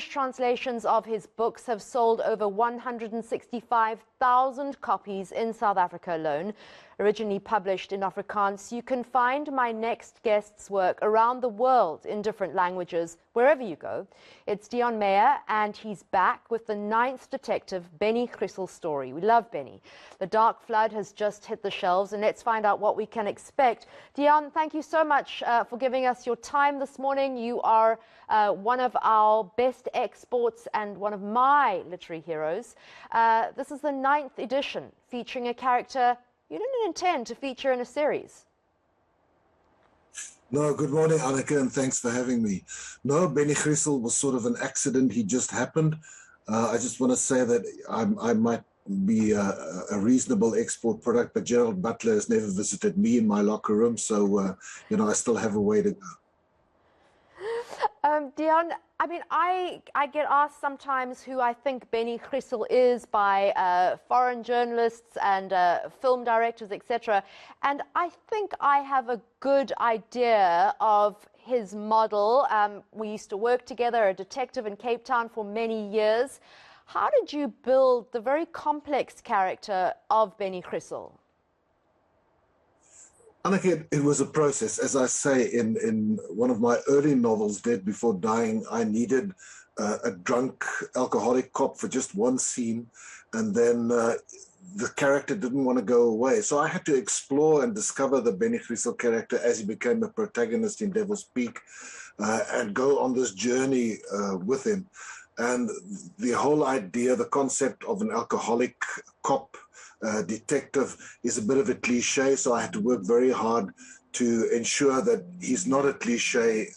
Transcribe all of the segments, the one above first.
Translations of his books have sold over 165,000 copies in South Africa alone. Originally published in Afrikaans, you can find my next guest's work around the world in different languages, wherever you go. It's Deon Meyer, and he's back with the 9th detective Benny Griessel story. We love Benny. The Dark Flood has just hit the shelves, and let's find out what we can expect. Deon, thank you so much for giving us your time this morning. You are one of our best exports and one of my literary heroes. This is the 9th edition, featuring a character you didn't intend to feature in a series. No, good morning, Anneke, and thanks for having me. No, Benny Griessel was sort of an accident. He just happened. I just want to say that I might be a reasonable export product, but Gerald Butler has never visited me in my locker room, so, I still have a way to go. Deon, I mean, I get asked sometimes who I think Benny Griessel is by foreign journalists and film directors, etc. And I think I have a good idea of his model. We used to work together, a detective in Cape Town for many years. How did you build the very complex character of Benny Griessel? Anneke, it was a process. As I say, in one of my early novels, Dead Before Dying, I needed a drunk alcoholic cop for just one scene, and then the character didn't want to go away. So I had to explore and discover the Benny Griessel character as he became a protagonist in Devil's Peak, and go on this journey with him. And the whole idea, the concept of an alcoholic cop detective is a bit of a cliche, so I had to work very hard to ensure that he's not a cliche.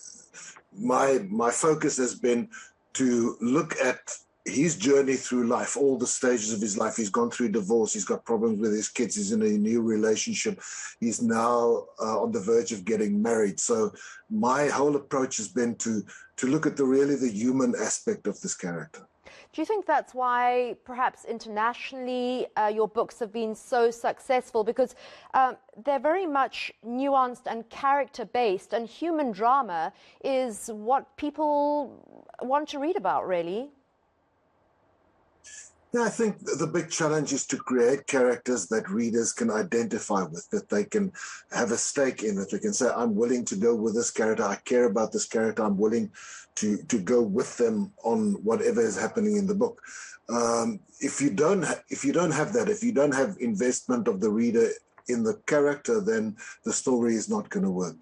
My focus has been to look at his journey through life, all the stages of his life. He's gone through divorce, he's got problems with his kids, he's in a new relationship, he's now on the verge of getting married. So my whole approach has been to look at the human aspect of this character. Do you think that's why perhaps internationally your books have been so successful? Because they're very much nuanced and character-based, and human drama is what people want to read about, really. Yeah, I think the big challenge is to create characters that readers can identify with, that they can have a stake in, that they can say, I'm willing to go with this character, I care about this character, I'm willing to go with them on whatever is happening in the book. If you don't have that, if you don't have investment of the reader in the character, then the story is not going to work.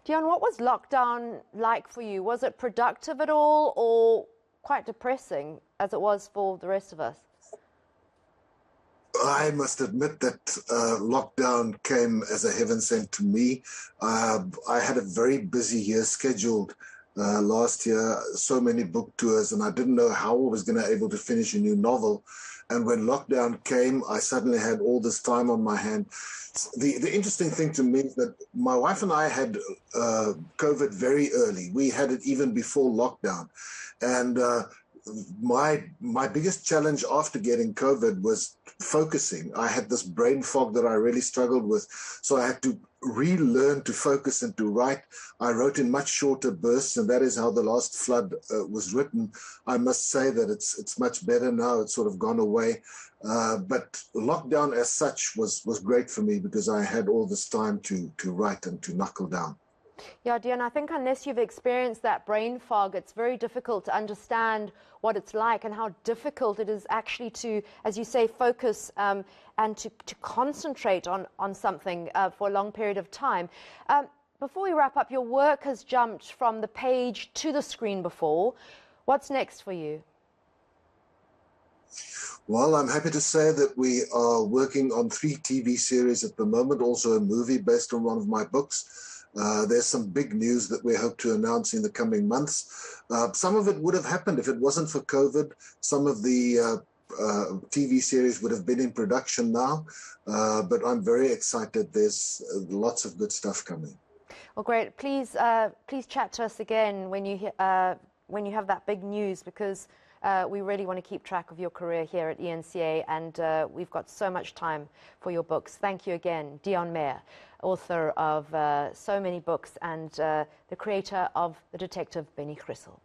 Deon, what was lockdown like for you? Was it productive at all, or quite depressing, as it was for the rest of us? I must admit that lockdown came as a heaven sent to me. I had a very busy year scheduled last year, so many book tours, and I didn't know how I was going to be able to finish a new novel. And when lockdown came, I suddenly had all this time on my hand. The interesting thing to me is that my wife and I had COVID very early. We had it even before lockdown. And my biggest challenge after getting COVID was focusing. I had this brain fog that I really struggled with. So I had to relearn to focus and to write. I wrote in much shorter bursts, and that is how The Last Flood was written. I must say that it's much better now. It's sort of gone away. But lockdown as such was great for me because I had all this time to write and to knuckle down. Yeah, Deon, I think unless you've experienced that brain fog, it's very difficult to understand what it's like and how difficult it is actually to, as you say, focus and to concentrate on something for a long period of time. Before we wrap up, your work has jumped from the page to the screen before. What's next for you? Well, I'm happy to say that we are working on 3 TV series at the moment, also a movie based on one of my books. There's some big news that we hope to announce in the coming months. Some of it would have happened if it wasn't for COVID. Some of the TV series would have been in production now, but I'm very excited. There's lots of good stuff coming. Well, great. Please chat to us again when you have that big news, because we really want to keep track of your career here at ENCA, and we've got so much time for your books. Thank you again, Deon Meyer, author of so many books and the creator of the detective Benny Griessel.